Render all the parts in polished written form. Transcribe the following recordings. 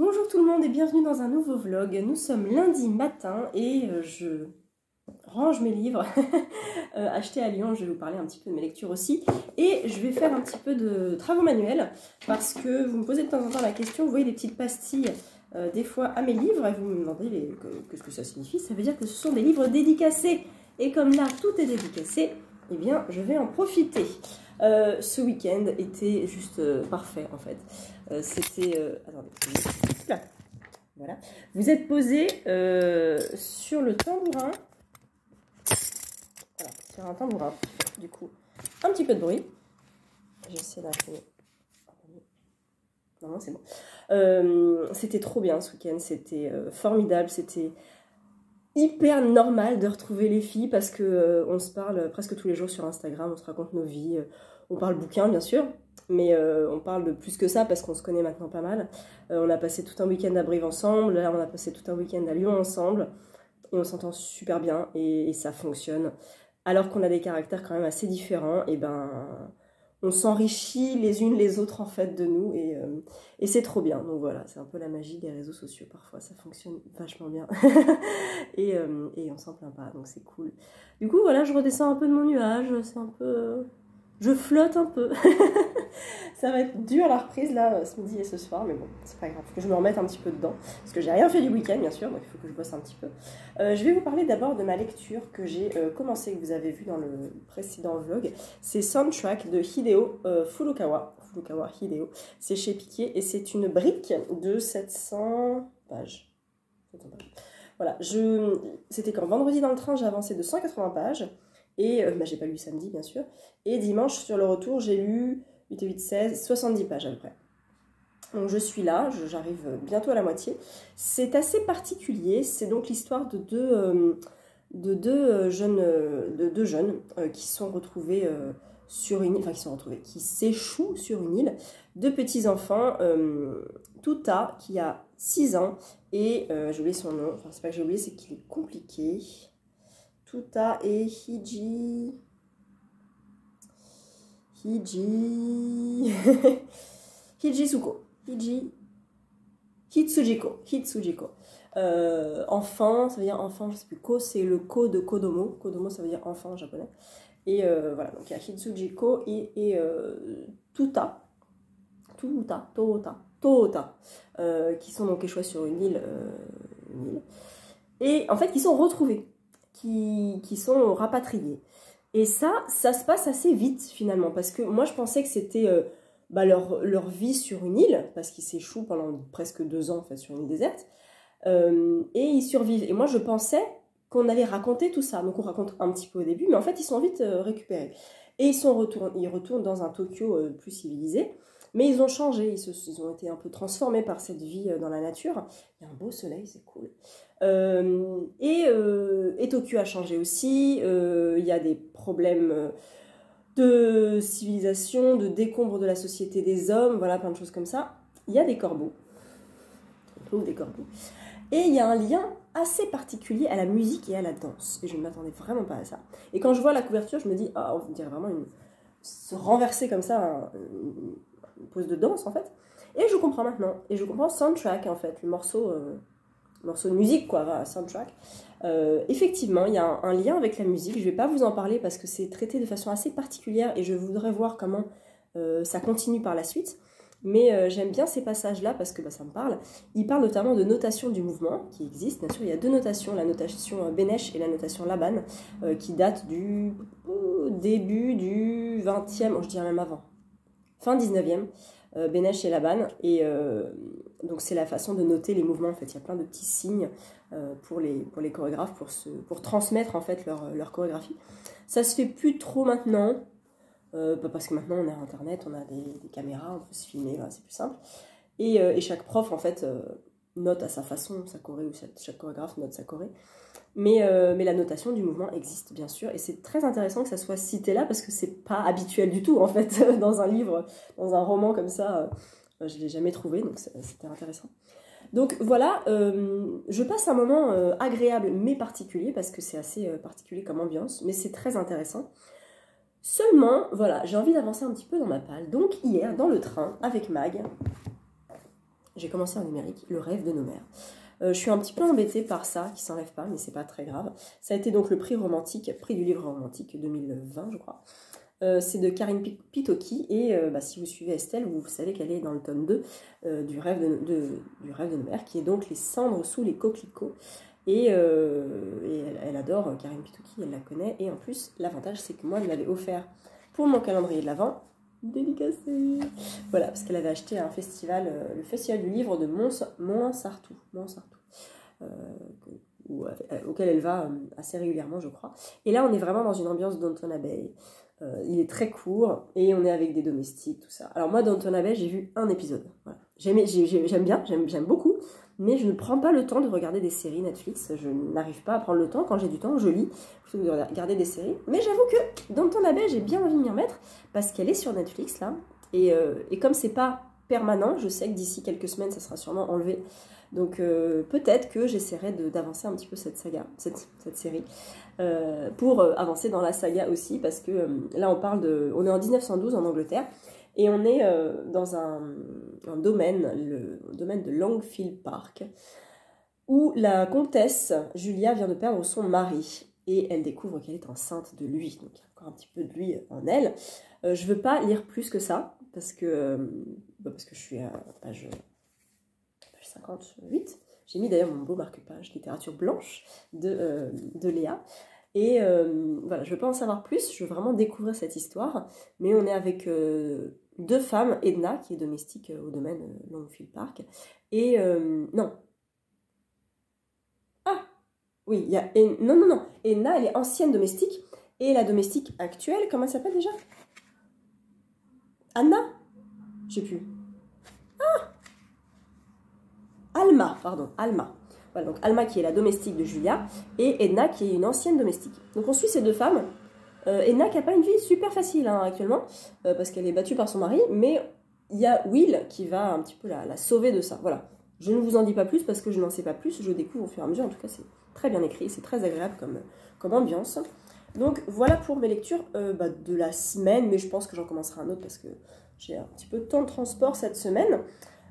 Bonjour tout le monde et bienvenue dans un nouveau vlog. Nous sommes lundi matin et je range mes livres achetés à Lyon. Je vais vous parler un petit peu de mes lectures aussi. Et je vais faire un petit peu de travaux manuels parce que vous me posez de temps en temps la question, vous voyez des petites pastilles des fois à mes livres et vous me demandez qu'est-ce que ça signifie. Ça veut dire que ce sont des livres dédicacés. Et comme là tout est dédicacé, eh bien je vais en profiter. Ce week-end était juste parfait en fait. C'était... attendez, là. Voilà. Vous êtes posé sur le tambourin. Voilà, sur un tambourin. Du coup, un petit peu de bruit. J'essaie d'imprimer. Non, c'est bon. C'était trop bien ce week-end. C'était formidable. C'était hyper normal de retrouver les filles parce que on se parle presque tous les jours sur Instagram. On se raconte nos vies. On parle bouquin, bien sûr. Mais on parle de plus que ça parce qu'on se connaît maintenant pas mal. On a passé tout un week-end à Brive ensemble, là on a passé tout un week-end à Lyon ensemble. Et on s'entend super bien et ça fonctionne. Alors qu'on a des caractères quand même assez différents, et ben on s'enrichit les unes les autres en fait de nous et c'est trop bien. Donc voilà, c'est un peu la magie des réseaux sociaux parfois, ça fonctionne vachement bien. et on s'en plaint pas, donc c'est cool. Du coup voilà, je redescends un peu de mon nuage, c'est un peu... Je flotte un peu. Ça va être dur la reprise là, ce midi et ce soir, mais bon, c'est pas grave. Il faut que je me remette un petit peu dedans. Parce que j'ai rien fait du week-end, bien sûr, donc il faut que je bosse un petit peu. Je vais vous parler d'abord de ma lecture que j'ai commencé, que vous avez vu dans le précédent vlog. C'est Soundtrack de Hideo Furukawa. Furukawa Hideo. C'est chez Piquier et c'est une brique de 700 pages. 700 pages. Voilà, c'était quand vendredi dans le train, j'ai avancé de 180 pages. Et j'ai pas lu samedi, bien sûr. Et dimanche, sur le retour, j'ai lu 8 et 8, 16, 70 pages à peu près. Donc je suis là, j'arrive bientôt à la moitié. C'est assez particulier, c'est donc l'histoire de deux jeunes qui sont retrouvés sur une île, enfin qui s'échouent sur une île. Deux petits-enfants, Tuta qui a 6 ans et j'ai oublié son nom, enfin c'est pas que j'ai oublié, c'est qu'il est compliqué. Tuta et Hitsujiko. Enfant, ça veut dire enfant, je sais plus. Ko, c'est le ko de Kodomo. Kodomo, ça veut dire enfant en japonais. Et voilà, donc il y a Hitsujiko et Tuta, qui sont donc échoués sur une île. Et en fait, qui sont retrouvés. Qui sont rapatriés. Et ça se passe assez vite finalement, parce que moi je pensais que c'était leur vie sur une île, parce qu'ils s'échouent pendant presque 2 ans en fait, sur une île déserte, et ils survivent. Et moi je pensais qu'on allait raconter tout ça, donc on raconte un petit peu au début, mais en fait ils sont vite récupérés. Et ils retournent dans un Tokyo plus civilisé, mais ils ont changé, ils ont été un peu transformés par cette vie dans la nature. Il y a un beau soleil, c'est cool. Et Tokyo a changé aussi, il y a des problèmes de civilisation, de décombre de la société des hommes, voilà, plein de choses comme ça. Il y a des corbeaux, on trouve des corbeaux, et il y a un lien assez particulier à la musique et à la danse, et je ne m'attendais vraiment pas à ça. Et quand je vois la couverture, je me dis, ah, on dirait vraiment se renverser comme ça, une pose de danse en fait. Et je comprends maintenant, et je comprends Soundtrack en fait, le morceau de musique quoi, voilà, Soundtrack. Effectivement, il y a un lien avec la musique. Je ne vais pas vous en parler parce que c'est traité de façon assez particulière et je voudrais voir comment ça continue par la suite. Mais j'aime bien ces passages-là parce que ça me parle. Il parle notamment de notation du mouvement qui existe. Bien sûr, il y a 2 notations, la notation Benesch et la notation Laban, qui datent du début du 20e, je dirais même avant, fin 19e. Benesch et Laban, et donc c'est la façon de noter les mouvements en fait. Il y a plein de petits signes pour les chorégraphes pour transmettre en fait leur chorégraphie. Ça se fait plus trop maintenant parce que maintenant on a internet, on a des caméras, on peut se filmer, voilà, c'est plus simple, et chaque prof en fait note à sa façon sa choré, ou chaque chorégraphe note sa choré. Mais la notation du mouvement existe bien sûr, et c'est très intéressant que ça soit cité là parce que c'est pas habituel du tout en fait dans un livre, dans un roman comme ça, je l'ai jamais trouvé, donc c'était intéressant. Donc voilà, je passe un moment agréable mais particulier parce que c'est assez particulier comme ambiance, mais c'est très intéressant. Seulement, voilà, j'ai envie d'avancer un petit peu dans ma palle. Donc hier, dans le train avec Mag, J'ai commencé en numérique, Le rêve de nos mères. Je suis un petit peu embêtée par ça, qui s'enlève pas, mais c'est pas très grave. Ça a été donc le prix romantique, prix du livre romantique 2020, je crois. C'est de Karine Pitoki, et si vous suivez Estelle, vous savez qu'elle est dans le tome 2 du rêve de nos mères, qui est donc Les cendres sous les coquelicots. Et elle adore Karine Pitoki, elle la connaît, et en plus, l'avantage, c'est que moi, elle m'avait offert pour mon calendrier de l'Avent, dédicacé. Voilà, parce qu'elle avait acheté un festival, le festival du livre de Montsartou, auquel elle va assez régulièrement, je crois. Et là, on est vraiment dans une ambiance Downton Abbey. Il est très court et on est avec des domestiques, tout ça. Alors moi, Downton Abbey, j'ai vu un épisode. Voilà. J'aime beaucoup, mais je ne prends pas le temps de regarder des séries Netflix. Je n'arrive pas à prendre le temps. Quand j'ai du temps, je lis plutôt que de regarder des séries. Mais j'avoue que Downton Abbey, j'ai bien envie de m'y remettre parce qu'elle est sur Netflix là. Et comme c'est pas permanent, je sais que d'ici quelques semaines, ça sera sûrement enlevé. Donc peut-être que j'essaierai d'avancer un petit peu cette saga, cette série, pour avancer dans la saga aussi, parce que là on est en 1912 en Angleterre, et on est dans un domaine, le domaine de Longfield Park, où la comtesse Julia vient de perdre son mari, et elle découvre qu'elle est enceinte de lui, donc il y a encore un petit peu de lui en elle. Je veux pas lire plus que ça, parce que je suis à page 58. J'ai mis d'ailleurs mon beau marque-page littérature blanche de Léa. Et voilà, je ne veux pas en savoir plus, je veux vraiment découvrir cette histoire. Mais on est avec deux femmes, Edna, qui est domestique au domaine Longfield Park. Et non. Ah oui, il y a... Non. Edna, elle est ancienne domestique. Et la domestique actuelle, comment elle s'appelle déjà? Anna? Je sais plus. Alma. Voilà, donc Alma qui est la domestique de Julia et Edna qui est une ancienne domestique. Donc on suit ces deux femmes. Edna qui n'a pas une vie super facile actuellement parce qu'elle est battue par son mari, mais il y a Will qui va un petit peu la sauver de ça. Voilà. Je ne vous en dis pas plus parce que je n'en sais pas plus, je découvre au fur et à mesure. En tout cas, c'est très bien écrit, c'est très agréable comme ambiance. Donc voilà pour mes lectures de la semaine, mais je pense que j'en commencerai un autre parce que j'ai un petit peu de temps de transport cette semaine.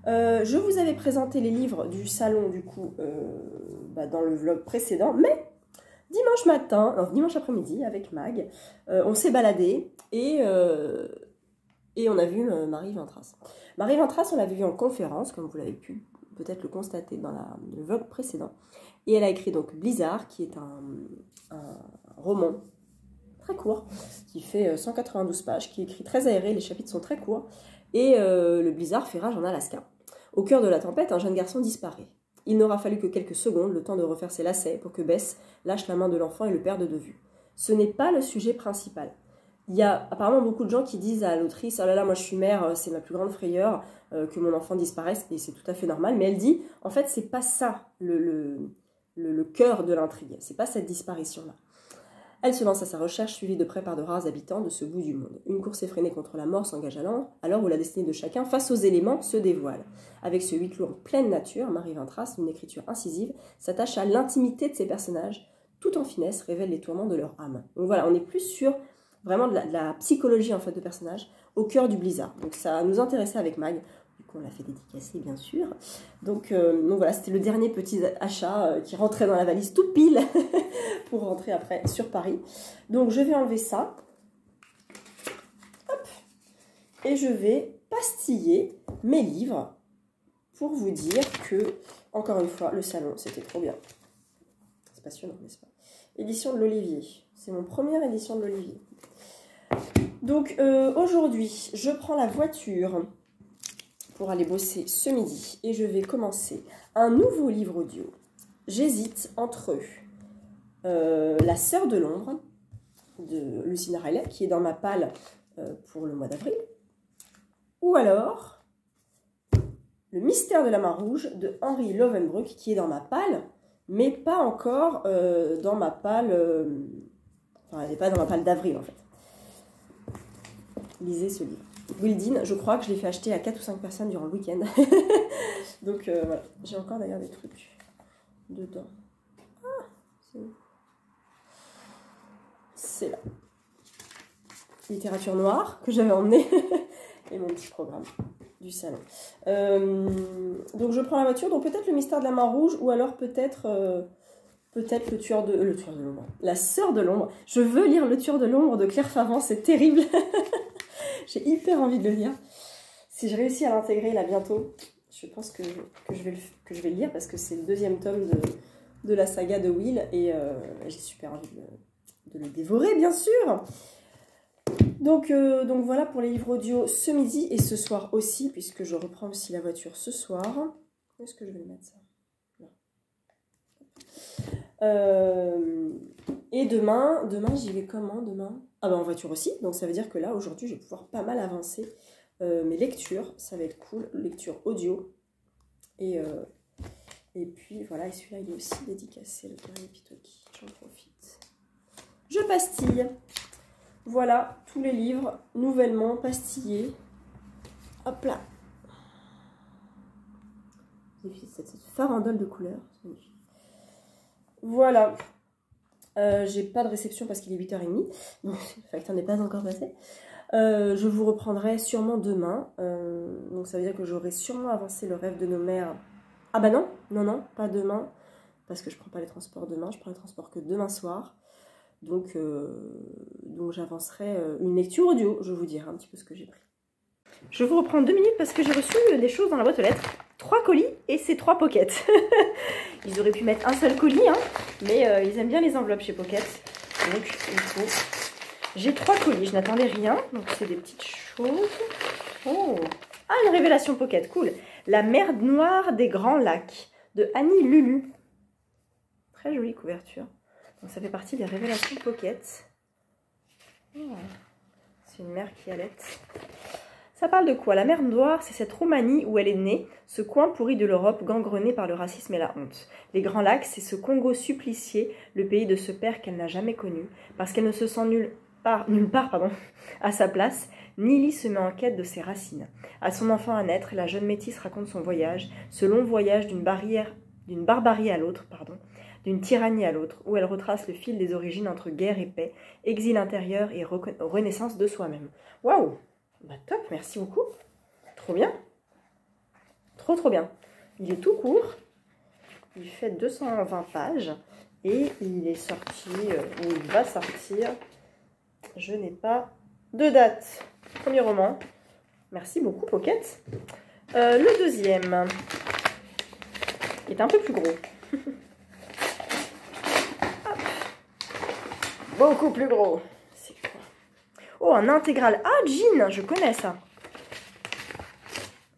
Je vous avais présenté les livres du salon du coup dans le vlog précédent, mais dimanche après-midi avec Mag, on s'est baladé et on a vu Marie Vintras. Marie Vintras, on l'avait vue en conférence, comme vous l'avez pu peut-être le constater dans le vlog précédent, et elle a écrit donc Blizzard, qui est un roman très court, qui fait 192 pages, qui est écrit très aéré, les chapitres sont très courts, et le blizzard fait rage en Alaska. Au cœur de la tempête, un jeune garçon disparaît. Il n'aura fallu que quelques secondes, le temps de refaire ses lacets, pour que Bess lâche la main de l'enfant et le perde de vue. Ce n'est pas le sujet principal. Il y a apparemment beaucoup de gens qui disent à l'autrice « Oh là là, moi je suis mère, c'est ma plus grande frayeur que mon enfant disparaisse », et c'est tout à fait normal. Mais elle dit « En fait, c'est pas ça le cœur de l'intrigue, c'est pas cette disparition-là. » Elle se lance à sa recherche, suivie de près par de rares habitants de ce bout du monde. Une course effrénée contre la mort s'engage alors où la destinée de chacun, face aux éléments, se dévoile. Avec ce huis clos en pleine nature, Marie Vintras, une écriture incisive, s'attache à l'intimité de ses personnages, tout en finesse révèle les tourments de leur âme. Donc voilà, on est plus sur vraiment de la psychologie en fait de personnages au cœur du blizzard. Donc ça nous intéressait avec Mag. Du coup, on l'a fait dédicacer, bien sûr. Donc voilà, c'était le dernier petit achat qui rentrait dans la valise tout pile pour rentrer après sur Paris. Donc, je vais enlever ça. Hop. Et je vais pastiller mes livres pour vous dire que, encore une fois, le salon, c'était trop bien. C'est passionnant, n'est-ce pas? Édition de l'Olivier. C'est mon première édition de l'Olivier. Donc, aujourd'hui, je prends la voiture pour aller bosser ce midi et je vais commencer un nouveau livre audio. J'hésite entre La Sœur de l'ombre de Lucinda Riley qui est dans ma palle pour le mois d'avril, ou alors Le mystère de la main rouge de Henry Lovenbroek qui est dans ma palle mais pas encore dans ma palle enfin elle n'est pas dans ma palle d'avril en fait. Lisez ce livre. Wildin, je crois que je l'ai fait acheter à 4 ou 5 personnes durant le week-end. Donc voilà, j'ai encore d'ailleurs des trucs dedans. Ah, c'est là. Littérature noire que j'avais emmené et mon petit programme. du salon. Donc je prends la voiture, donc peut-être le mystère de la main rouge, ou alors peut-être le tueur de l'ombre, la sœur de l'ombre. Je veux lire le tueur de l'ombre de Claire Favant, c'est terrible. J'ai hyper envie de le lire. Si je réussis à l'intégrer là bientôt, je pense que je vais le lire, parce que c'est le 2e tome de la saga de Will, et j'ai super envie de le dévorer, bien sûr. Donc voilà pour les livres audio ce midi et ce soir aussi, puisque je reprends aussi la voiture ce soir. Où est-ce que je vais le mettre, ça? Et demain j'y vais comment demain? Ah bah en voiture aussi, donc ça veut dire que là aujourd'hui je vais pouvoir pas mal avancer mes lectures, ça va être cool, lecture audio. Et puis voilà, et celui-là il est aussi dédicacé, le dernier Pitoki, j'en profite. Je pastille. Voilà, tous les livres nouvellement pastillés. Hop là. Cette farandole de couleurs, c'est magnifique. Voilà. J'ai pas de réception parce qu'il est 8h30, donc le facteur n'est pas encore passé. Je vous reprendrai sûrement demain. Donc ça veut dire que j'aurai sûrement avancé le rêve de nos mères. Ah bah non, pas demain, parce que je prends pas les transports demain, je prends les transports que demain soir. Donc j'avancerai une lecture audio, je vous dirai un petit peu ce que j'ai pris. Je vous reprends 2 minutes parce que j'ai reçu des choses dans la boîte aux lettres. 3 colis et c'est 3 Pocket. Ils auraient pu mettre un seul colis, hein, mais ils aiment bien les enveloppes chez Pocket. Donc il faut... J'ai 3 colis, je n'attendais rien. Donc c'est des petites choses. Oh, ah, une révélation Pocket, cool. La mer noire des Grands Lacs de Annie Lulu. Très jolie couverture. Donc ça fait partie des révélations Pocket. Oh. C'est une mer qui allait. Ça parle de quoi? La mer Noire, c'est cette Roumanie où elle est née, ce coin pourri de l'Europe gangrené par le racisme et la honte. Les Grands Lacs, c'est ce Congo supplicié, le pays de ce père qu'elle n'a jamais connu, parce qu'elle ne se sent nulle part à sa place. Nili se met en quête de ses racines. À son enfant à naître, la jeune métisse raconte son voyage, ce long voyage d'une barbarie à l'autre, d'une tyrannie à l'autre, où elle retrace le fil des origines entre guerre et paix, exil intérieur et renaissance de soi-même. Waouh! Bah top, merci beaucoup. Trop bien. Trop bien. Il est tout court. Il fait 220 pages. Et il est sorti, ou il va sortir. Je n'ai pas de date. Premier roman. Merci beaucoup, Pocket. Le deuxième est un peu plus gros. Beaucoup plus gros. C'est quoi? Oh, un intégral. Ah, Jean, je connais ça.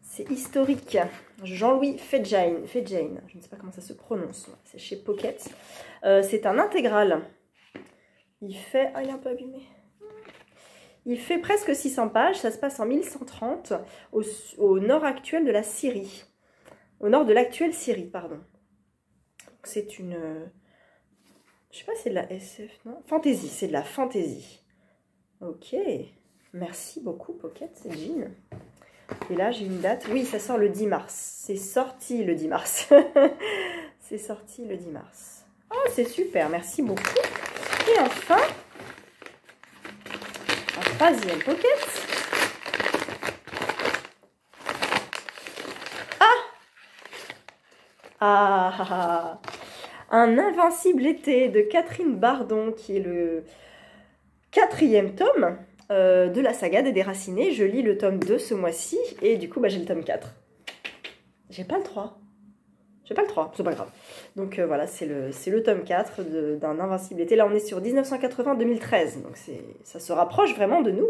C'est historique. Jean-Louis Fedjane. Je ne sais pas comment ça se prononce. C'est chez Pocket. C'est un intégral. Il fait... Ah, il est un peu abîmé. Il fait presque 600 pages. Ça se passe en 1130 au nord actuel de la Syrie. Au nord de l'actuelle Syrie, pardon. C'est une... Je sais pas si c'est de la SF, non? Fantasy, c'est de la fantasy. Ok. Merci beaucoup, Pocket, c'est Jean. Et là, j'ai une date. Oui, ça sort le 10 mars. C'est sorti le 10 mars. C'est sorti le 10 mars. Oh, c'est super. Merci beaucoup. Et enfin, un troisième Pocket. Ah, un invincible été de Catherine Bardon, qui est le 4e tome de la saga des Déracinés. Je lis le tome 2 ce mois-ci et du coup j'ai le tome 4. J'ai pas le 3. J'ai pas le 3, c'est pas grave. Donc voilà, c'est le tome 4 d'un invincible été. Là on est sur 1980-2013, donc ça se rapproche vraiment de nous.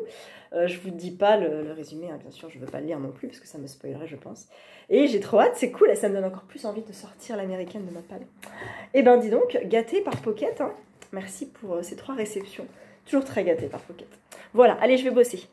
Je vous dis pas le résumé, hein, bien sûr, je veux pas le lire non plus parce que ça me spoilerait, je pense. Et j'ai trop hâte, c'est cool et ça me donne encore plus envie de sortir l'américaine de ma palle. Et ben dis donc, gâtée par Pocket, hein. Merci pour ces 3 réceptions. Toujours très gâtée par Pocket. Voilà, allez, je vais bosser.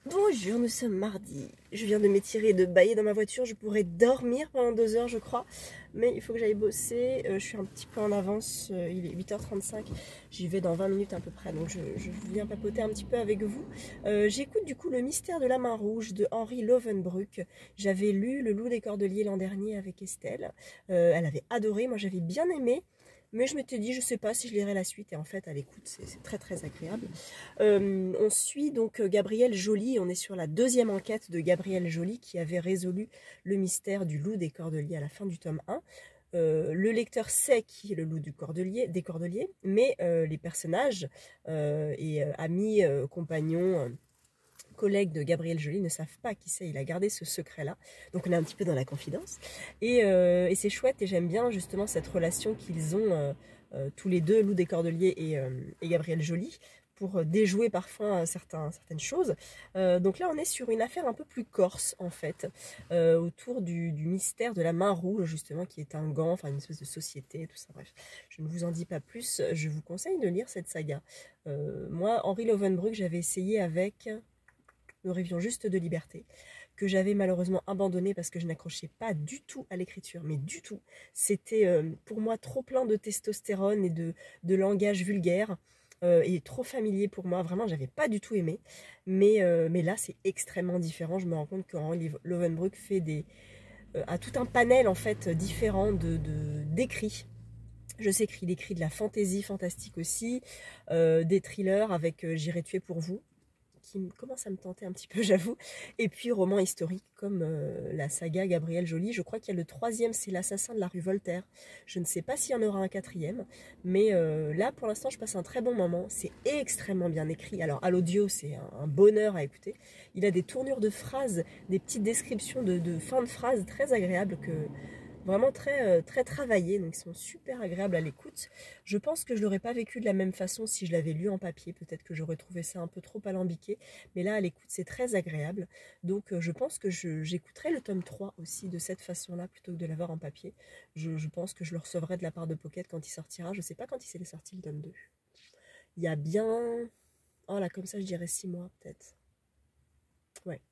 Bonjour, nous sommes mardi. Je viens de m'étirer et de bâiller dans ma voiture. Je pourrais dormir pendant 2 heures, je crois. Mais il faut que j'aille bosser. Je suis un petit peu en avance. Il est 8h35. J'y vais dans 20 minutes à peu près. Donc je viens papoter un petit peu avec vous. J'écoute du coup Le mystère de la main rouge de Henri Lovenbruck. J'avais lu Le loup des cordeliers l'an dernier avec Estelle. Elle avait adoré. Moi, j'avais bien aimé. Mais je m'étais dit, je sais pas si je lirai la suite. Et en fait, à l'écoute, c'est très très agréable. On suit donc Gabrielle Joly. On est sur la deuxième enquête de Gabrielle Joly qui avait résolu le mystère du loup des Cordeliers à la fin du tome 1. Le lecteur sait qui est le loup des Cordeliers, mais les personnages et amis, compagnons, collègues de Gabrielle Joly ne savent pas qui c'est. Il a gardé ce secret-là. Donc on est un petit peu dans la confidence. Et c'est chouette et j'aime bien justement cette relation qu'ils ont tous les deux, Loup des Cordeliers et Gabrielle Joly, pour déjouer parfois certaines choses. Donc là, on est sur une affaire un peu plus corse, en fait, autour du mystère de la main rouge, justement, qui est un gant, enfin une espèce de société, tout ça. Bref, je ne vous en dis pas plus. Je vous conseille de lire cette saga. Moi, Henri Lovenbruck, j'avais essayé avec Nous rêvions juste de liberté, que j'avais malheureusement abandonné parce que je n'accrochais pas du tout à l'écriture, mais du tout. C'était pour moi trop plein de testostérone et de langage vulgaire. Et trop familier pour moi, vraiment j'avais pas du tout aimé, mais là c'est extrêmement différent. Je me rends compte que Henri Lovenbruck fait a tout un panel en fait différent d'écrits. Je sais qu'il écrit de la fantaisie fantastique aussi, des thrillers avec J'irai tuer pour vous, qui commence à me tenter un petit peu, j'avoue. Et puis roman historique comme la saga Gabrielle Joly. Je crois qu'il y a le troisième, c'est L'assassin de la rue Voltaire. Je ne sais pas s'il y en aura un quatrième, mais là pour l'instant je passe un très bon moment. C'est extrêmement bien écrit. Alors à l'audio c'est un bonheur à écouter. Il a des tournures de phrases, des petites descriptions de fin de phrases très agréables vraiment très travaillés, donc ils sont super agréables à l'écoute. Je pense que je ne l'aurais pas vécu de la même façon si je l'avais lu en papier, peut-être que j'aurais trouvé ça un peu trop alambiqué, mais là à l'écoute c'est très agréable, donc je pense que j'écouterai le tome 3 aussi de cette façon-là plutôt que de l'avoir en papier. Je pense que je le recevrai de la part de Pocket quand il sortira, je ne sais pas quand il s'est sorti le tome 2. Il y a bien, oh là comme ça je dirais 6 mois peut-être. Ouais.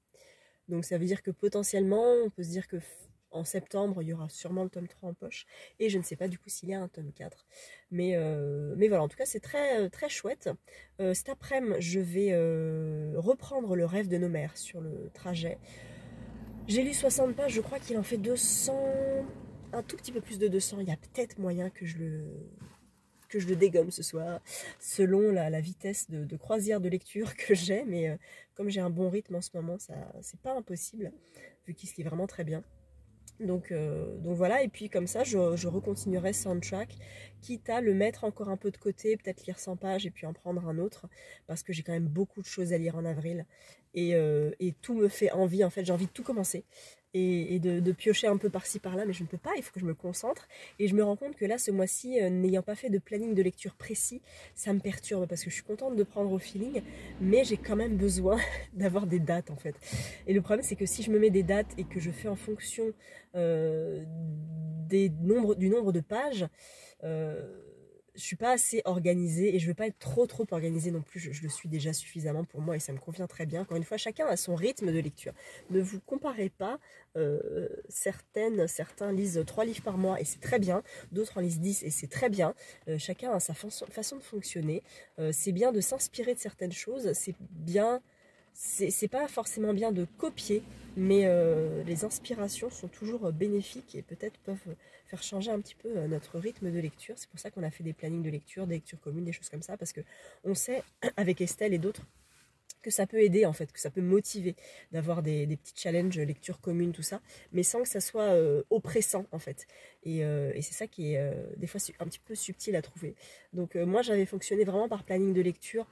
Donc ça veut dire que potentiellement on peut se dire que en septembre, il y aura sûrement le tome 3 en poche. Et je ne sais pas du coup s'il y a un tome 4. Mais voilà, en tout cas, c'est très chouette. Cet après-midi, je vais reprendre Le rêve de nos mères sur le trajet. J'ai lu 60 pages, je crois qu'il en fait 200, un tout petit peu plus de 200. Il y a peut-être moyen que je le dégomme ce soir, selon la vitesse de croisière de lecture que j'ai. Mais comme j'ai un bon rythme en ce moment, c'est pas impossible, vu qu'il se lit vraiment très bien. Donc voilà, et puis comme ça, je recontinuerai Soundtrack, quitte à le mettre encore un peu de côté, peut-être lire 100 pages et puis en prendre un autre, parce que j'ai quand même beaucoup de choses à lire en avril, et tout me fait envie, en fait, j'ai envie de tout commencer, et de piocher un peu par-ci par-là, mais je ne peux pas, il faut que je me concentre, et je me rends compte que là, ce mois-ci, n'ayant pas fait de planning de lecture précis, ça me perturbe, parce que je suis contente de prendre au feeling, mais j'ai quand même besoin d'avoir des dates, en fait. Et le problème, c'est que si je me mets des dates et que je fais en fonction du nombre de pages, je suis pas assez organisée et je veux pas être trop organisée non plus. Je le suis déjà suffisamment pour moi et ça me convient très bien. Encore une fois, chacun a son rythme de lecture. Ne vous comparez pas. Certains lisent 3 livres par mois et c'est très bien. D'autres en lisent 10 et c'est très bien. Chacun a sa façon de fonctionner. C'est bien de s'inspirer de certaines choses. C'est bien. C'est pas forcément bien de copier, mais les inspirations sont toujours bénéfiques et peut-être peuvent faire changer un petit peu notre rythme de lecture. C'est pour ça qu'on a fait des plannings de lecture, des lectures communes, des choses comme ça, parce que on sait, avec Estelle et d'autres, que ça peut aider en fait, que ça peut motiver d'avoir des petits challenges, lecture commune, tout ça, mais sans que ça soit oppressant en fait. Et c'est ça qui est des fois un petit peu subtil à trouver. Donc moi j'avais fonctionné vraiment par planning de lecture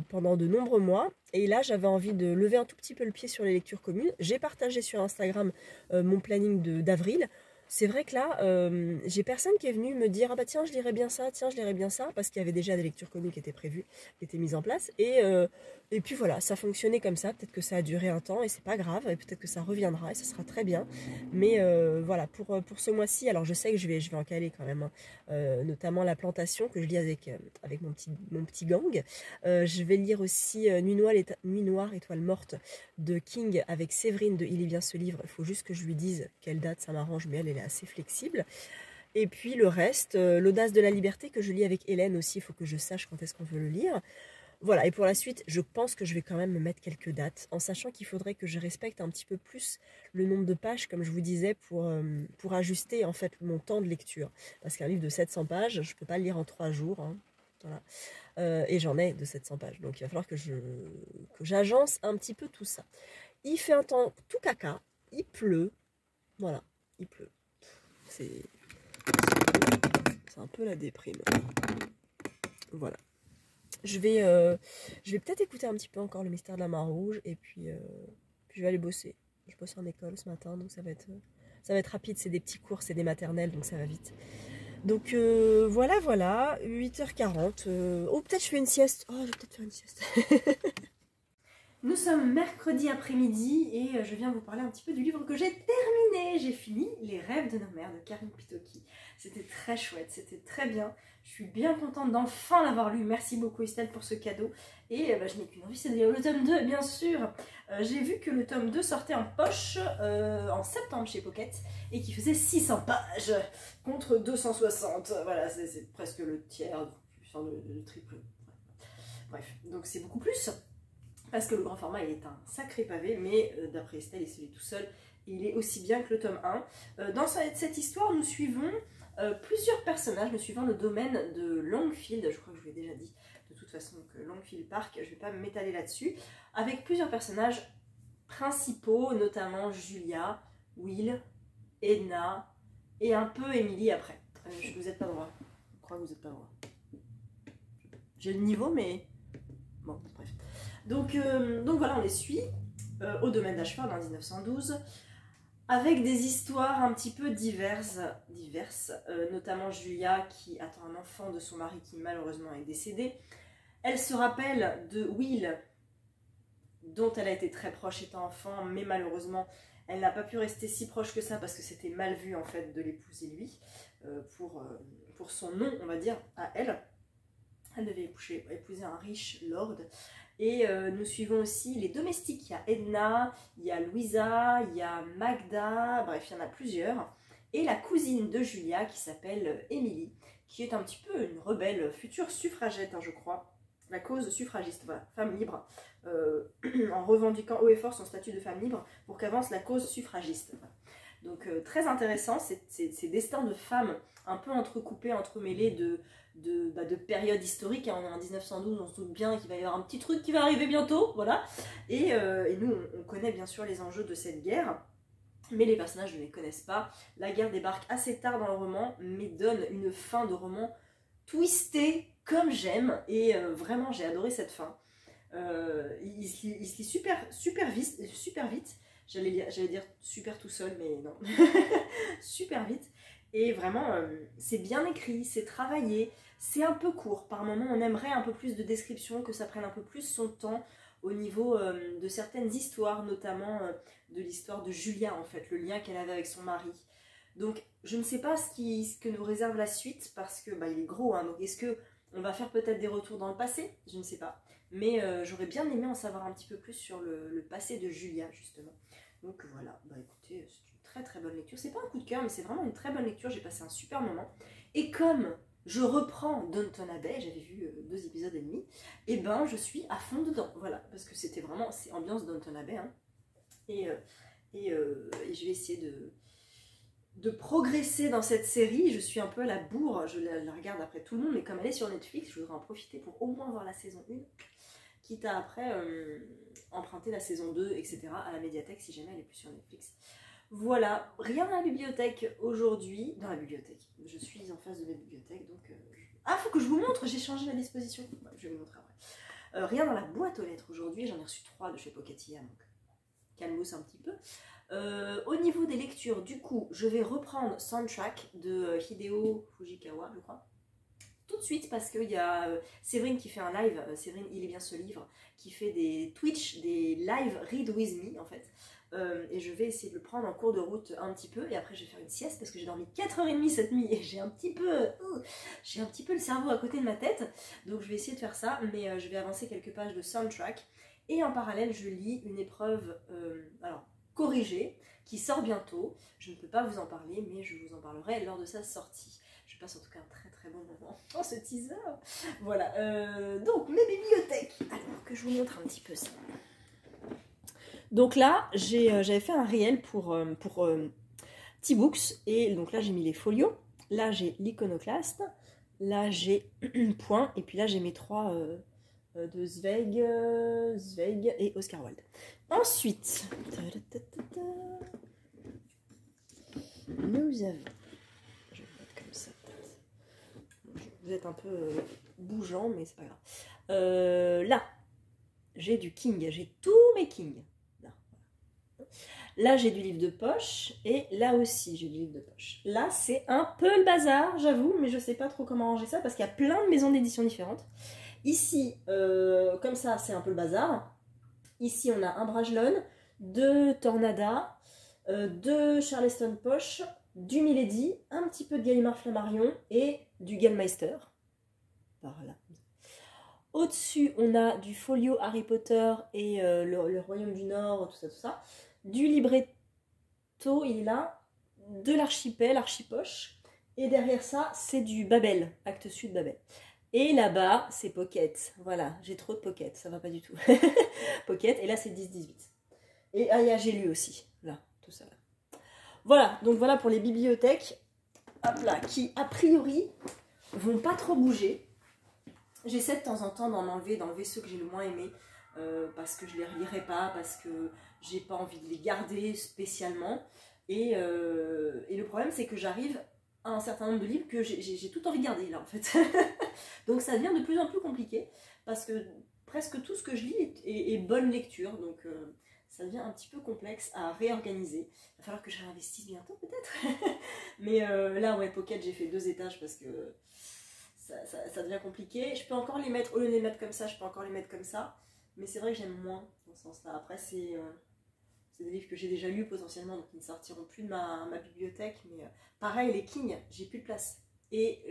pendant de nombreux mois, et là j'avais envie de lever un tout petit peu le pied sur les lectures communes. J'ai partagé sur Instagram mon planning d'avril. C'est vrai que là, j'ai personne qui est venu me dire « Ah bah tiens, je lirais bien ça, tiens, je lirais bien ça », parce qu'il y avait déjà des lectures communes qui étaient prévues, qui étaient mises en place. Et puis voilà, ça fonctionnait comme ça. Peut-être que ça a duré un temps et c'est pas grave, et peut-être que ça reviendra et ça sera très bien. Mais voilà, pour ce mois-ci, alors je sais que je vais en caler quand même, hein, notamment La Plantation, que je lis avec mon petit gang. Je vais lire aussi Nuit noire, étoile morte de King avec Séverine de Il est bien ce livre. Il faut juste que je lui dise quelle date ça m'arrange, mais elle est assez flexible. Et puis le reste, L'audace de la liberté que je lis avec Hélène aussi, il faut que je sache quand est-ce qu'on veut le lire. Voilà, et pour la suite, je pense que je vais quand même me mettre quelques dates, en sachant qu'il faudrait que je respecte un petit peu plus le nombre de pages, comme je vous disais, pour ajuster en fait mon temps de lecture. Parce qu'un livre de 700 pages, je ne peux pas le lire en 3 jours. Hein. Voilà. Et j'en ai de 700 pages, donc il va falloir que j'agence un petit peu tout ça. Il fait un temps tout caca, il pleut, voilà, il pleut. C'est un peu la déprime. Voilà. Je vais peut-être écouter un petit peu encore le mystère de la main rouge et puis je vais aller bosser. Je bosse en école ce matin, donc ça va être rapide. C'est des petits cours, c'est des maternelles, donc ça va vite. Donc voilà, 8h40. Oh, peut-être je fais une sieste. Oh, je vais peut-être faire une sieste. Nous sommes mercredi après-midi et je viens vous parler un petit peu du livre que j'ai terminé. J'ai fini Les rêves de nos mères de Karin Pitoki. C'était très chouette, c'était très bien. Je suis bien contente d'enfin l'avoir lu. Merci beaucoup Estelle pour ce cadeau. Et je n'ai qu'une envie, c'est de lire le tome 2, bien sûr. J'ai vu que le tome 2 sortait en poche en septembre chez Pocket et qui faisait 600 pages contre 260. Voilà, c'est presque le tiers, enfin le triple. Bref, donc c'est beaucoup plus. Parce que le grand format il est un sacré pavé, mais d'après Estelle, il se lit tout seul. Il est aussi bien que le tome 1. Dans cette histoire, nous suivons plusieurs personnages. Nous suivons le domaine de Longfield. Je crois que je vous l'ai déjà dit de toute façon que Longfield Park, je ne vais pas m'étaler là-dessus. Avec plusieurs personnages principaux, notamment Julia, Will, Edna et un peu Emily après. Vous n'êtes pas droit. Je crois que vous n'êtes pas droit. J'ai le niveau, mais bon, bref. Donc voilà, on les suit au domaine d'Ashford en 1912, avec des histoires un petit peu diverses, notamment Julia qui attend un enfant de son mari qui malheureusement est décédé. Elle se rappelle de Will, dont elle a été très proche étant enfant, mais malheureusement elle n'a pas pu rester si proche que ça parce que c'était mal vu en fait de l'épouser lui, pour son nom on va dire à elle. Elle devait épouser un riche lord. Et nous suivons aussi les domestiques. Il y a Edna, il y a Louisa, il y a Magda, bref, il y en a plusieurs. Et la cousine de Julia qui s'appelle Emily, qui est un petit peu une rebelle, future suffragette, hein, je crois. La cause suffragiste, voilà, femme libre, en revendiquant haut et fort son statut de femme libre pour qu'avance la cause suffragiste. Voilà. Donc très intéressant, ces destins de femmes un peu entrecoupés, entremêlés de périodes historiques. Hein. On est en 1912, on se doute bien qu'il va y avoir un petit truc qui va arriver bientôt, voilà. Et nous, on connaît bien sûr les enjeux de cette guerre, mais les personnages ne les connaissent pas. La guerre débarque assez tard dans le roman, mais donne une fin de roman twistée comme j'aime, et vraiment j'ai adoré cette fin. Il se lit super vite. J'allais dire super tout seul, mais non. Super vite. Et vraiment, c'est bien écrit, c'est travaillé, c'est un peu court. Par moments, on aimerait un peu plus de description, que ça prenne un peu plus son temps au niveau de certaines histoires, notamment de l'histoire de Julia, en fait, le lien qu'elle avait avec son mari. Donc, je ne sais pas ce que nous réserve la suite, parce que il est gros, hein, donc est-ce que on va faire peut-être des retours dans le passé? Je ne sais pas. Mais j'aurais bien aimé en savoir un petit peu plus sur le passé de Julia, justement. Donc voilà, écoutez, c'est une très très bonne lecture. C'est pas un coup de cœur, mais c'est vraiment une très bonne lecture. J'ai passé un super moment. Et comme je reprends Downton Abbey, j'avais vu 2 épisodes et demi, et je suis à fond dedans. Voilà, parce que c'était vraiment, c'est ambiance Downton Abbey. Hein. Et je vais essayer de progresser dans cette série. Je suis un peu à la bourre, je la regarde après tout le monde, mais comme elle est sur Netflix, je voudrais en profiter pour au moins voir la saison 1, quitte à après emprunter la saison 2, etc. à la médiathèque si jamais elle est plus sur Netflix. Voilà, rien dans la bibliothèque aujourd'hui. Dans la bibliothèque, je suis en face de la bibliothèque, donc... Ah, faut que je vous montre, j'ai changé la disposition. Je vais vous montrer après. Rien dans la boîte aux lettres aujourd'hui, j'en ai reçu 3 de chez Pocket hier, donc calmos un petit peu. Au niveau des lectures, du coup, je vais reprendre Soundtrack de Hideo Fujikawa, je crois. Tout de suite, parce qu'il y a Séverine qui fait un live, Séverine, il est bien ce livre, qui fait des Twitch, des live read with me, en fait. Et je vais essayer de le prendre en cours de route un petit peu, et après je vais faire une sieste, parce que j'ai dormi 4h30 cette nuit, et j'ai un petit peu le cerveau à côté de ma tête, donc je vais essayer de faire ça, mais je vais avancer quelques pages de Soundtrack, et en parallèle, je lis une épreuve, corrigée, qui sort bientôt. Je ne peux pas vous en parler, mais je vous en parlerai lors de sa sortie. je passe en tout cas un très très bon moment. Oh, ce teaser. Voilà, donc mes bibliothèques. Alors que je vous montre un petit peu ça. Donc là, j'avais fait un réel pour T-Books. Et donc là, j'ai mis les folios. Là, j'ai l'iconoclaste. Là, j'ai Point. Et puis là, j'ai mes 3 de Zweig et Oscar Wilde. Ensuite, nous avons... Je vais le mettre comme ça. Vous êtes un peu bougeant, mais c'est pas grave. Là, j'ai du King. J'ai tous mes Kings. Là, j'ai du livre de poche. Et là aussi, j'ai du livre de poche. Là, c'est un peu le bazar, j'avoue. Mais je sais pas trop comment ranger ça. Parce qu'il y a plein de maisons d'édition différentes. Ici, comme ça, c'est un peu le bazar. Ici, on a un Brajlon, 2 Tornada, 2 Charleston Poche, du Milady, un petit peu de Gallimard Flammarion et du Gallmeister. Par là. Au-dessus, on a du Folio Harry Potter et le Royaume du Nord, tout ça. Du libretto, il est là, de l'archipel, archipoche. Et derrière ça, c'est du Babel, acte sud Babel. Et là-bas, c'est Pocket. Voilà, j'ai trop de Pocket, ça va pas du tout. Pocket, et là, c'est 10-18. Et j'ai lu aussi, là, tout ça. Là. Voilà, donc voilà pour les bibliothèques, hop là, qui, a priori, vont pas trop bouger. J'essaie de temps en temps d'enlever ceux que j'ai le moins aimés, parce que je les relirai pas, parce que j'ai pas envie de les garder spécialement. Et le problème, c'est que j'arrive à un certain nombre de livres que j'ai tout envie de garder, là, en fait. Donc ça devient de plus en plus compliqué, parce que presque tout ce que je lis est bonne lecture, donc ça devient un petit peu complexe à réorganiser. Il va falloir que je réinvestisse bientôt, peut-être. Mais là, ouais, Pocket, j'ai fait 2 étages, parce que ça devient compliqué. Je peux encore les mettre, au lieu de les mettre comme ça, je peux encore les mettre comme ça. Mais c'est vrai que j'aime moins dans ce sens-là. Après, c'est des livres que j'ai déjà lus potentiellement, donc ils ne sortiront plus de ma bibliothèque. Mais pareil, les Kings, j'ai plus de place. Et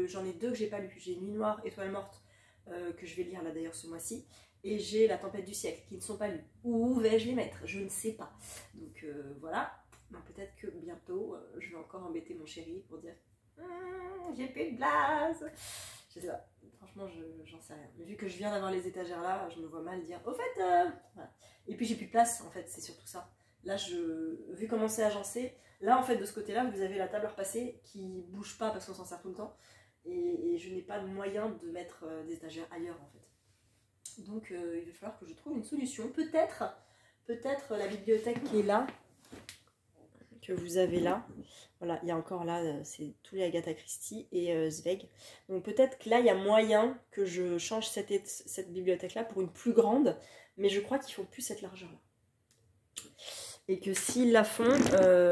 j'en ai 2 que j'ai pas lus. J'ai Nuit Noire, Étoile Morte, que je vais lire là d'ailleurs ce mois-ci. Et j'ai La Tempête du siècle, qui ne sont pas lus. Où vais-je les mettre? Je ne sais pas. Donc voilà. Peut-être que bientôt, je vais encore embêter mon chéri pour dire j'ai plus de place. Je sais pas, franchement, j'en sais rien. Mais vu que je viens d'avoir les étagères là, je me vois mal dire au fait. Voilà. Et puis j'ai plus de place, en fait, c'est surtout ça. Là, vu comment c'est agencé, là, en fait, de ce côté-là, vous avez la table à repasser qui bouge pas parce qu'on s'en sert tout le temps. Et je n'ai pas de moyen de mettre des étagères ailleurs, en fait. Donc, il va falloir que je trouve une solution. Peut-être la bibliothèque qui est là, que vous avez là. Voilà, il y a encore là, c'est tous les Agatha Christie et Zweig. Donc peut-être que là, il y a moyen que je change cette bibliothèque-là pour une plus grande, mais je crois qu'il faut plus cette largeur-là. Et que s'ils la font,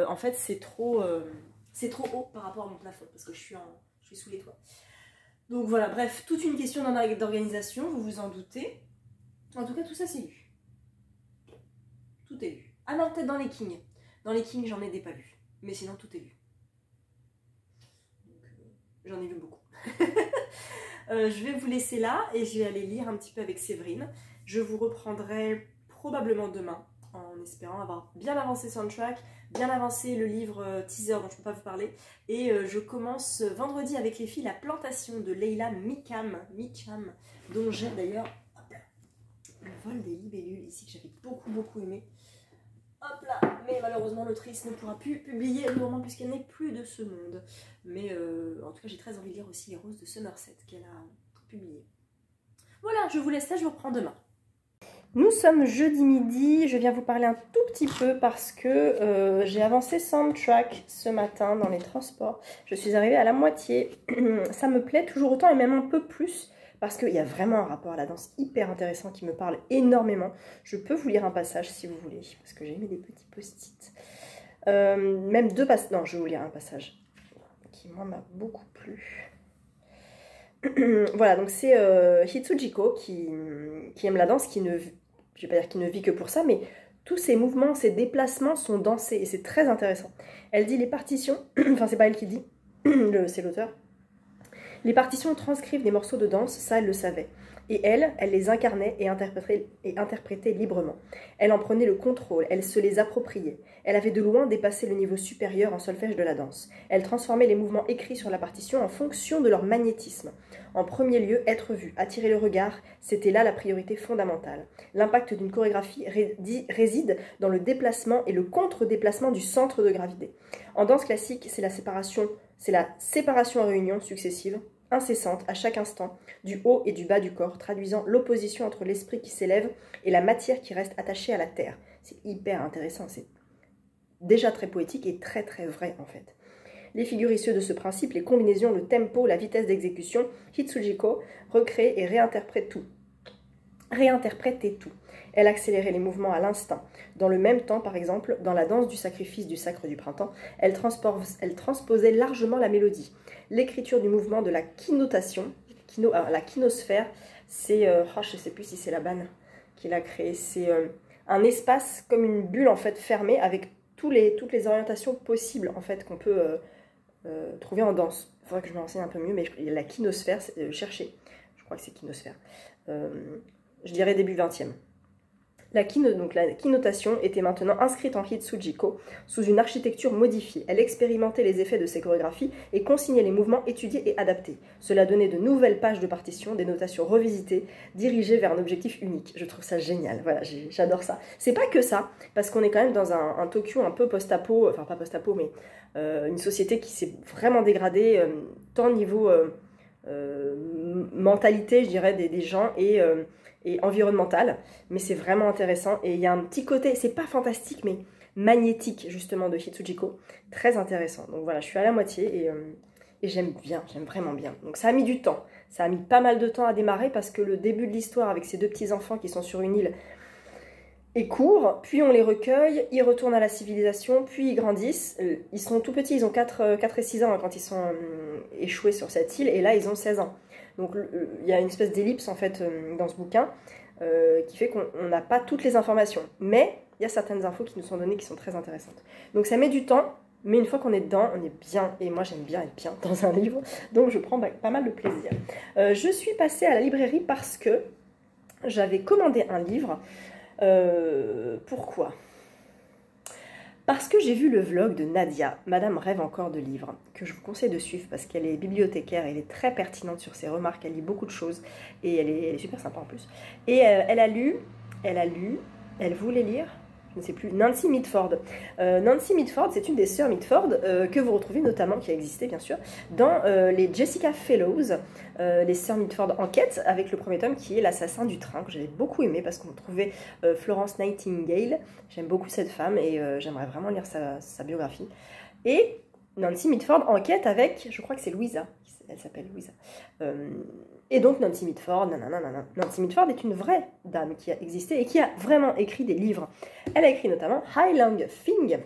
en fait, c'est trop haut par rapport à mon plafond, parce que je suis sous les toits. Donc voilà, bref, toute une question d'organisation, vous vous en doutez. En tout cas, tout ça, c'est lu. Tout est lu. Ah non, peut-être dans les Kings. Dans les Kings, j'en ai des pas lus. Mais sinon, tout est lu. J'en ai lu beaucoup. Je vais vous laisser là et je vais aller lire un petit peu avec Séverine. Je vous reprendrai probablement demain, en espérant avoir bien avancé Soundtrack, bien avancé le livre teaser dont je ne peux pas vous parler. Et je commence vendredi avec les filles La Plantation de Leila Micham, dont j'ai d'ailleurs Le vol des libellules ici, que j'avais beaucoup aimé. Hop là, mais malheureusement l'autrice ne pourra plus publier le roman puisqu'elle n'est plus de ce monde. Mais en tout cas, j'ai très envie de lire aussi Les Roses de Somerset qu'elle a publié. Voilà, je vous laisse là, je vous reprends demain. Nous sommes jeudi midi, je viens vous parler un tout petit peu parce que j'ai avancé Soundtrack ce matin dans les transports. Je suis arrivée à la moitié, ça me plaît toujours autant et même un peu plus. Parce qu'il y a vraiment un rapport à la danse hyper intéressant qui me parle énormément. Je peux vous lire un passage si vous voulez, parce que j'ai mis des petits post-it. Même 2 passages. Non, je vais vous lire un passage qui, moi, m'a beaucoup plu. Voilà, donc c'est Hitsujiko qui aime la danse, je ne vais pas dire qu'il ne vit que pour ça, mais tous ses mouvements, ses déplacements sont dansés, et c'est très intéressant. Elle dit les partitions, enfin c'est pas elle qui dit, c'est l'auteur. Les partitions transcrivent des morceaux de danse, ça elle le savait. Et elle les incarnait et interprétait librement. Elle en prenait le contrôle, elle se les appropriait. Elle avait de loin dépassé le niveau supérieur en solfège de la danse. Elle transformait les mouvements écrits sur la partition en fonction de leur magnétisme. En premier lieu, être vue, attirer le regard, c'était là la priorité fondamentale. L'impact d'une chorégraphie réside dans le déplacement et le contre-déplacement du centre de gravité. En danse classique, c'est la séparation en réunion successive, incessante, à chaque instant, du haut et du bas du corps, traduisant l'opposition entre l'esprit qui s'élève et la matière qui reste attachée à la terre. C'est hyper intéressant, c'est déjà très poétique et très très vrai en fait. Les figures issues de ce principe, les combinaisons, le tempo, la vitesse d'exécution, Hitsujiko recrée et réinterprète tout. Réinterprétait tout. Elle accélérait les mouvements à l'instinct. Dans le même temps, par exemple, dans la danse du sacrifice du sacre du printemps, elle transposait largement la mélodie. L'écriture du mouvement de la kinotation, la kinosphère, c'est, je ne sais plus si c'est la Banne qui l'a créé, c'est un espace comme une bulle en fait fermée avec toutes les orientations possibles en fait qu'on peut trouver en danse. Il faudrait que je me renseigne un peu mieux, mais la kinosphère, cherchez, je crois que c'est kinosphère. Je dirais début 20e. La kinotation était maintenant inscrite en Hitsujiko sous une architecture modifiée. Elle expérimentait les effets de ses chorégraphies et consignait les mouvements étudiés et adaptés. Cela donnait de nouvelles pages de partition, des notations revisitées, dirigées vers un objectif unique. Je trouve ça génial, voilà, j'adore ça. C'est pas que ça, parce qu'on est quand même dans un Tokyo un peu post-apo, enfin pas post-apo, mais une société qui s'est vraiment dégradée, tant niveau mentalité, je dirais, des gens et environnementale, mais c'est vraiment intéressant et il y a un petit côté, c'est pas fantastique mais magnétique justement de Hitsujiko, très intéressant. Donc voilà, je suis à la moitié et j'aime vraiment bien. Donc ça a mis du temps, ça a mis pas mal de temps à démarrer parce que le début de l'histoire avec ces deux petits enfants qui sont sur une île est court, puis on les recueille, ils retournent à la civilisation, puis ils grandissent, ils sont tout petits, ils ont 4 et 6 ans quand ils sont échoués sur cette île et là ils ont 16 ans. Donc il y a une espèce d'ellipse en fait dans ce bouquin qui fait qu'on n'a pas toutes les informations. Mais il y a certaines infos qui nous sont données qui sont très intéressantes. Donc ça met du temps, mais une fois qu'on est dedans, on est bien. Et moi j'aime bien être bien dans un livre, donc je prends pas mal de plaisir. Je suis passée à la librairie parce que j'avais commandé un livre. Pourquoi ? Parce que j'ai vu le vlog de Nadia, Madame rêve encore de livres, que je vous conseille de suivre parce qu'elle est bibliothécaire, elle est très pertinente sur ses remarques, elle lit beaucoup de choses et elle est super sympa en plus. Et elle voulait lire, je ne sais plus, Nancy Mitford. Nancy Mitford, c'est une des sœurs Mitford que vous retrouvez notamment, qui a existé bien sûr, dans les Jessica Fellows, les sœurs Mitford enquête, avec le premier tome qui est L'assassin du train, que j'avais beaucoup aimé parce qu'on trouvait Florence Nightingale. J'aime beaucoup cette femme et j'aimerais vraiment lire sa biographie. Et Nancy Mitford enquête avec, je crois que c'est Louisa, elle s'appelle Louisa. Et donc Nancy Mitford, Nancy Mitford est une vraie dame qui a existé et qui a vraiment écrit des livres. Elle a écrit notamment Highland Thing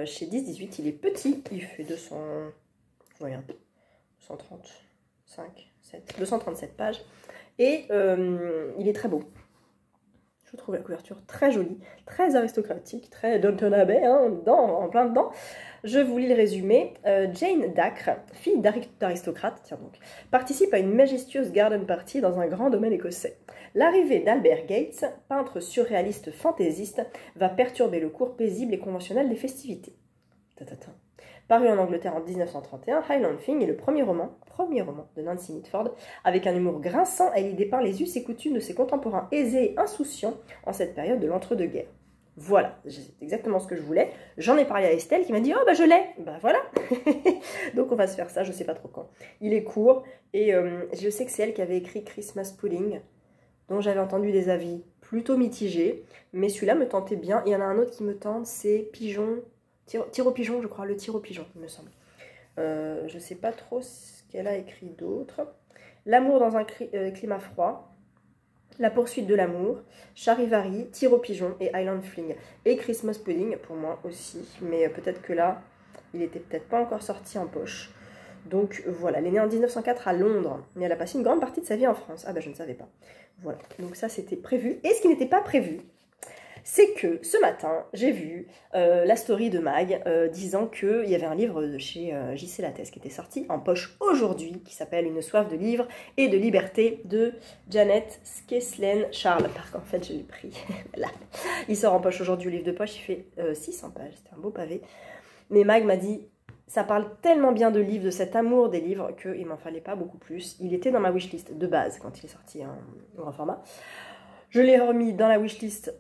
chez 10-18, il est petit, il fait 237 pages et il est très beau. Je trouve la couverture très jolie, très aristocratique, très Downton Abbey, hein, en plein dedans. Je vous lis le résumé. Jane Dacre, fille d'aristocrate, tiens donc, participe à une majestueuse garden party dans un grand domaine écossais. L'arrivée d'Albert Gates, peintre surréaliste fantaisiste, va perturber le cours paisible et conventionnel des festivités. Paru en Angleterre en 1931, Highland Thing est le premier roman de Nancy Mitford. Avec un humour grinçant, elle y dépeint les us et coutumes de ses contemporains aisés et insouciants en cette période de l'entre-deux-guerres. Voilà, c'est exactement ce que je voulais. J'en ai parlé à Estelle qui m'a dit « Oh, bah je l'ai !» Bah voilà. Donc on va se faire ça, je sais pas trop quand. Il est court et je sais que c'est elle qui avait écrit Christmas Pudding, dont j'avais entendu des avis plutôt mitigés. Mais celui-là me tentait bien. Il y en a un autre qui me tente, c'est Pigeon... Tir au pigeon, je crois, le tir au pigeon, il me semble. Je ne sais pas trop ce qu'elle a écrit d'autre. L'amour dans un climat froid, La poursuite de l'amour, Charivari, Tir au pigeon et Highland Fling. Et Christmas Pudding, pour moi aussi, mais peut-être que là, il était peut-être pas encore sorti en poche. Donc voilà, elle est née en 1904 à Londres, mais elle a passé une grande partie de sa vie en France. Ah ben je ne savais pas. Voilà, donc ça c'était prévu. Et ce qui n'était pas prévu, c'est que ce matin, j'ai vu la story de Mag disant qu'il y avait un livre de chez J.C. Lattès qui était sorti en poche aujourd'hui, qui s'appelle Une soif de livres et de liberté de Janet Skeslen Charles. Parce qu'en fait, je l'ai pris. Voilà. Il sort en poche aujourd'hui, le livre de poche, il fait 600 pages, c'était un beau pavé. Mais Mag m'a dit, ça parle tellement bien de livres, de cet amour des livres, qu'il m'en fallait pas beaucoup plus. Il était dans ma wishlist de base quand il est sorti en grand format. Je l'ai remis dans la wishlist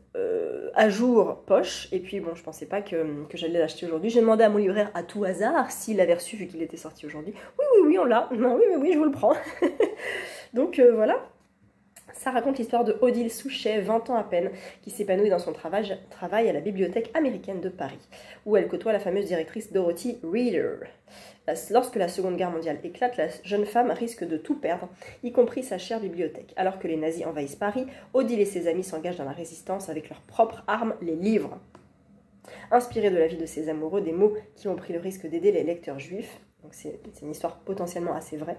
à jour poche, et puis bon, je pensais pas que j'allais l'acheter aujourd'hui. J'ai demandé à mon libraire à tout hasard s'il l'avait reçu vu qu'il était sorti aujourd'hui. Oui, on l'a. Non, oui, je vous le prends. Donc voilà. Ça raconte l'histoire de Odile Souchet, 20 ans à peine, qui s'épanouit dans son travail à la Bibliothèque américaine de Paris, où elle côtoie la fameuse directrice Dorothy Reader. Lorsque la Seconde Guerre mondiale éclate, la jeune femme risque de tout perdre, y compris sa chère bibliothèque. Alors que les nazis envahissent Paris, Odile et ses amis s'engagent dans la résistance avec leurs propres armes, les livres. Inspirée de la vie de ses amoureux, des mots qui ont pris le risque d'aider les lecteurs juifs, donc c'est une histoire potentiellement assez vraie.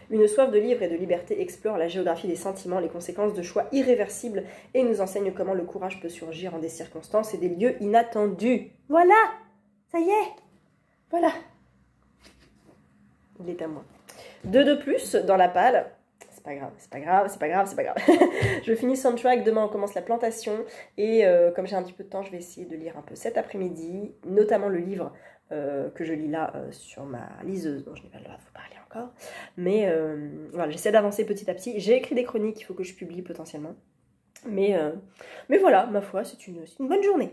Une soif de livres et de liberté explore la géographie des sentiments, les conséquences de choix irréversibles et nous enseigne comment le courage peut surgir en des circonstances et des lieux inattendus. Voilà, ça y est, voilà. Il est à moi. 2 de plus dans la palle. C'est pas grave. Je finis Soundtrack, demain on commence la plantation et comme j'ai un petit peu de temps, je vais essayer de lire un peu cet après-midi, notamment le livre que je lis là sur ma liseuse, dont je n'ai pas le droit de vous parler encore. Mais voilà, j'essaie d'avancer petit à petit. J'ai écrit des chroniques qu'il faut que je publie potentiellement. Mais voilà, ma foi, c'est une bonne journée.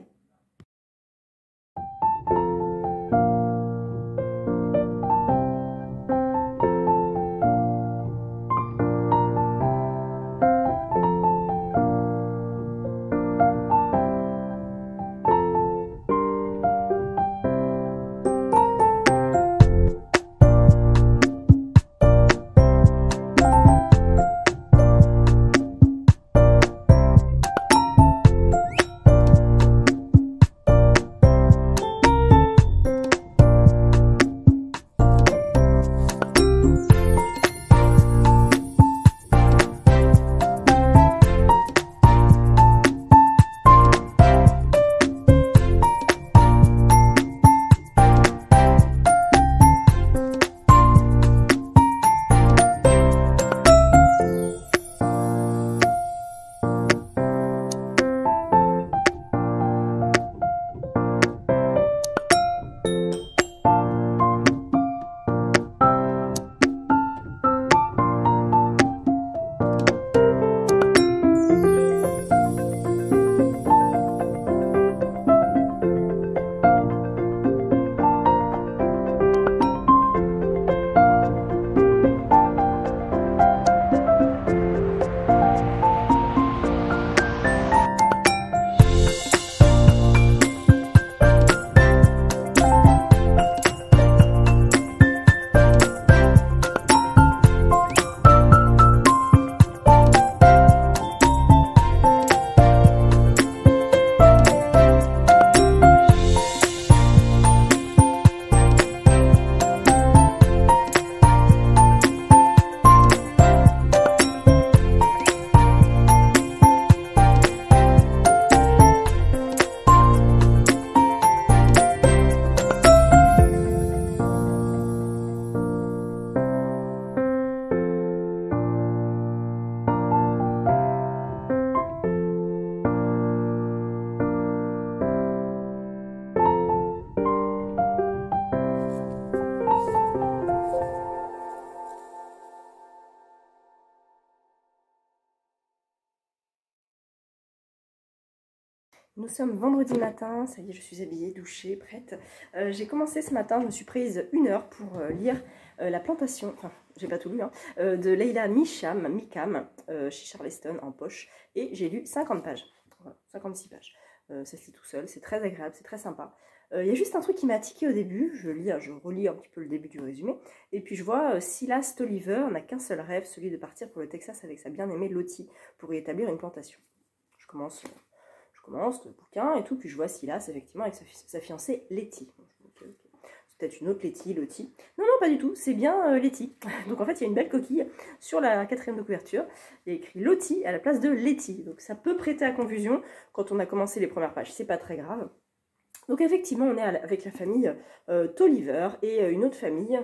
Nous sommes vendredi matin, ça y est, je suis habillée, douchée, prête. J'ai commencé ce matin, je me suis prise 1 heure pour lire La Plantation, enfin, j'ai pas tout lu, hein, de Leila Micam, chez Charleston en poche. Et j'ai lu 50 pages, voilà, 56 pages. Ça se lit tout seul, c'est très agréable, c'est très sympa. Il y a juste un truc qui m'a tiqué au début, je relis un petit peu le début du résumé, et puis je vois Silas Tolliver n'a qu'un seul rêve, celui de partir pour le Texas avec sa bien-aimée Lottie, pour y établir une plantation. Je commence le bouquin et tout, puis je vois Silas effectivement avec sa fiancée Letty. Okay. peut-être une autre Letty, Lottie. Non, non, pas du tout, c'est bien Letty. Donc en fait, il y a une belle coquille sur la 4e de couverture. Il y a écrit Lottie à la place de Letty. Donc ça peut prêter à confusion quand on a commencé les premières pages, c'est pas très grave. Donc effectivement, on est avec la famille Tolliver et une autre famille,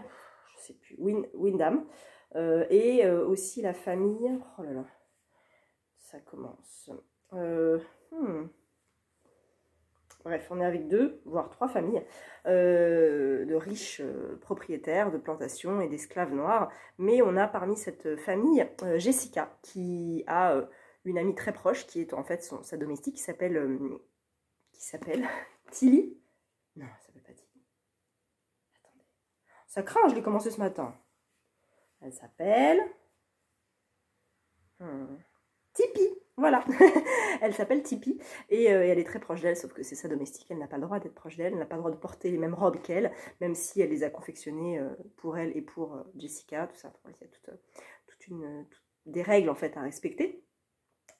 je sais plus, Wyndham, et aussi la famille, oh là là, ça commence. Bref, on est avec 2, voire 3 familles de riches propriétaires de plantations et d'esclaves noirs. Mais on a parmi cette famille Jessica, qui a une amie très proche, qui est en fait sa domestique, qui s'appelle Tilly. Non, elle s'appelle pas Tilly. Attendez. Ça craint, je l'ai commencé ce matin. Elle s'appelle... Tippy. Voilà, elle s'appelle Tippy et elle est très proche d'elle, sauf que c'est sa domestique, elle n'a pas le droit d'être proche d'elle, elle n'a pas le droit de porter les mêmes robes qu'elle, même si elle les a confectionnées pour elle et pour Jessica, tout ça. Il y a des règles en fait à respecter.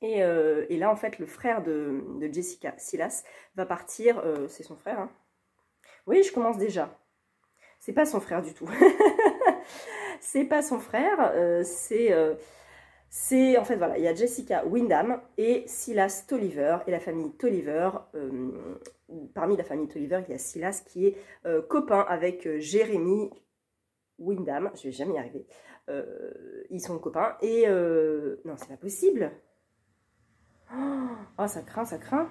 Et là en fait le frère de Jessica, Silas, va partir, c'est son frère, hein. Oui, je commence déjà. C'est pas son frère du tout. C'est pas son frère, c'est en fait, voilà, il y a Jessica Wyndham et Silas Tolliver et la famille Tolliver. Parmi la famille Tolliver, il y a Silas qui est copain avec Jeremy Wyndham. Je vais jamais y arriver. Ils sont copains et... non, c'est pas possible. Oh, ça craint, ça craint.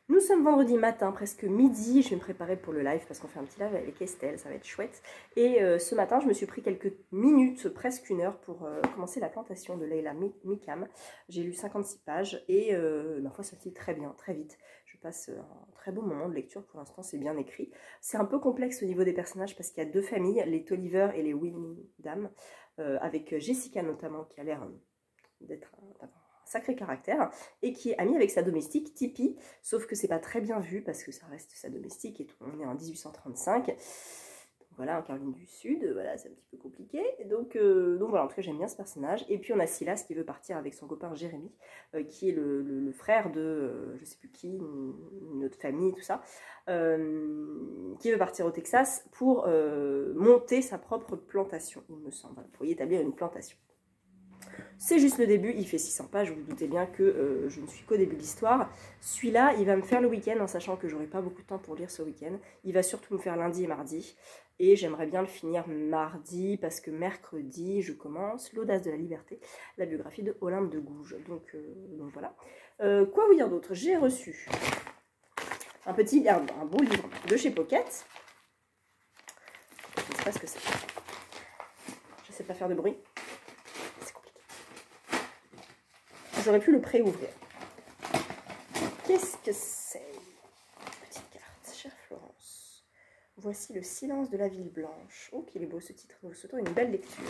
Nous sommes vendredi matin, presque midi, je vais me préparer pour le live parce qu'on fait un petit live avec Estelle, ça va être chouette. Et ce matin, je me suis pris quelques minutes, presque 1 heure, pour commencer la plantation de Leila Mikam. J'ai lu 56 pages et ma foi, ça se lit très bien, très vite. Je passe un très beau moment de lecture, pour l'instant c'est bien écrit. C'est un peu complexe au niveau des personnages parce qu'il y a 2 familles, les Tolliver et les Wyndham, avec Jessica notamment qui a l'air d'être un sacré caractère, et qui est amie avec sa domestique, Tippy, sauf que c'est pas très bien vu, parce que ça reste sa domestique, et on est en 1835, donc voilà, en Caroline du Sud, voilà, c'est un petit peu compliqué, donc voilà, en tout cas j'aime bien ce personnage, et puis on a Silas qui veut partir avec son copain Jérémy, qui est le frère de, je sais plus qui, une autre famille, tout ça, qui veut partir au Texas pour monter sa propre plantation, il me semble, pour y établir une plantation. C'est juste le début, il fait 600 pages, vous vous doutez bien que je ne suis qu'au début de l'histoire. Celui-là, il va me faire le week-end, en sachant que j'aurai pas beaucoup de temps pour lire ce week-end. Il va surtout me faire lundi et mardi. Et j'aimerais bien le finir mardi, parce que mercredi, je commence L'Audace de la Liberté, la biographie de Olympe de Gouges. Donc voilà. Quoi vous dire d'autre? J'ai reçu un beau livre de chez Pocket. Je ne sais pas ce que c'est. Je ne sais pas faire de bruit. J'aurais pu le pré-ouvrir. Qu'est-ce que c'est? Petite carte, chère Florence. Voici le silence de la ville blanche. Oh, qu'il est beau ce titre. Nous vous souhaitons une belle lecture.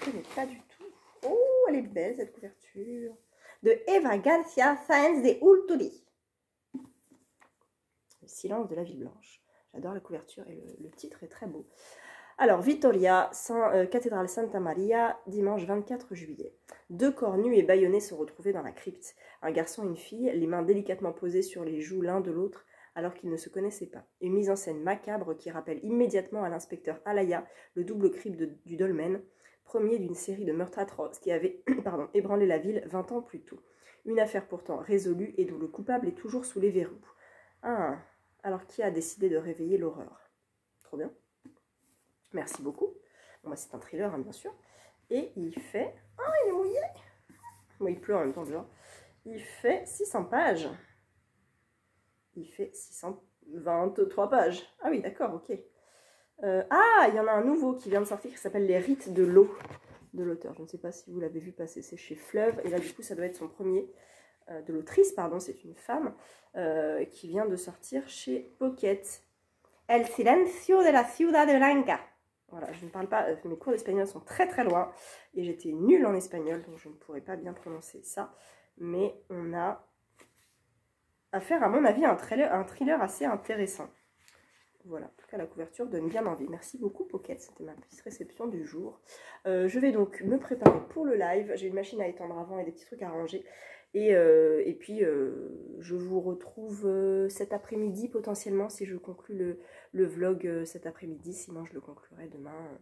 Je ne connais pas du tout. Oh, elle est belle cette couverture. De Eva Garcia Sáenz de Ulturi. Le silence de la ville blanche. J'adore la couverture et le titre est très beau. Alors, Vitoria, cathédrale Santa Maria, dimanche 24 juillet. 2 corps nus et bâillonnés sont retrouvés dans la crypte. Un garçon et une fille, les mains délicatement posées sur les joues l'un de l'autre, alors qu'ils ne se connaissaient pas. Une mise en scène macabre qui rappelle immédiatement à l'inspecteur Alaya le double crime du dolmen, premier d'une série de meurtres atroces qui avait ébranlé la ville 20 ans plus tôt. Une affaire pourtant résolue et dont le coupable est toujours sous les verrous. Ah, alors qui a décidé de réveiller l'horreur? Trop bien. Merci beaucoup. Bon, bah, c'est un thriller, hein, bien sûr. Et il fait... Oh, il est mouillé. Bon, il pleut en même temps, genre. Il fait 600 pages. Il fait 623 pages. Ah oui, d'accord, ok. Il y en a un nouveau qui vient de sortir qui s'appelle Les Rites de l'eau, de l'auteur. Je ne sais pas si vous l'avez vu passer, c'est chez Fleuve. Et là, du coup, ça doit être son premier... de l'autrice, pardon, c'est une femme qui vient de sortir chez Pocket. El silencio de la ciudad blanca. Voilà, je ne parle pas, mes cours d'espagnol sont très très loin et j'étais nulle en espagnol, donc je ne pourrais pas bien prononcer ça. Mais on a affaire, à mon avis, à un thriller assez intéressant. Voilà, en tout cas la couverture donne bien envie. Merci beaucoup Pocket, c'était ma petite réception du jour. Je vais donc me préparer pour le live. J'ai une machine à étendre avant et des petits trucs à ranger. Et puis, je vous retrouve cet après-midi potentiellement si je conclue le vlog cet après-midi. Sinon, je le conclurai demain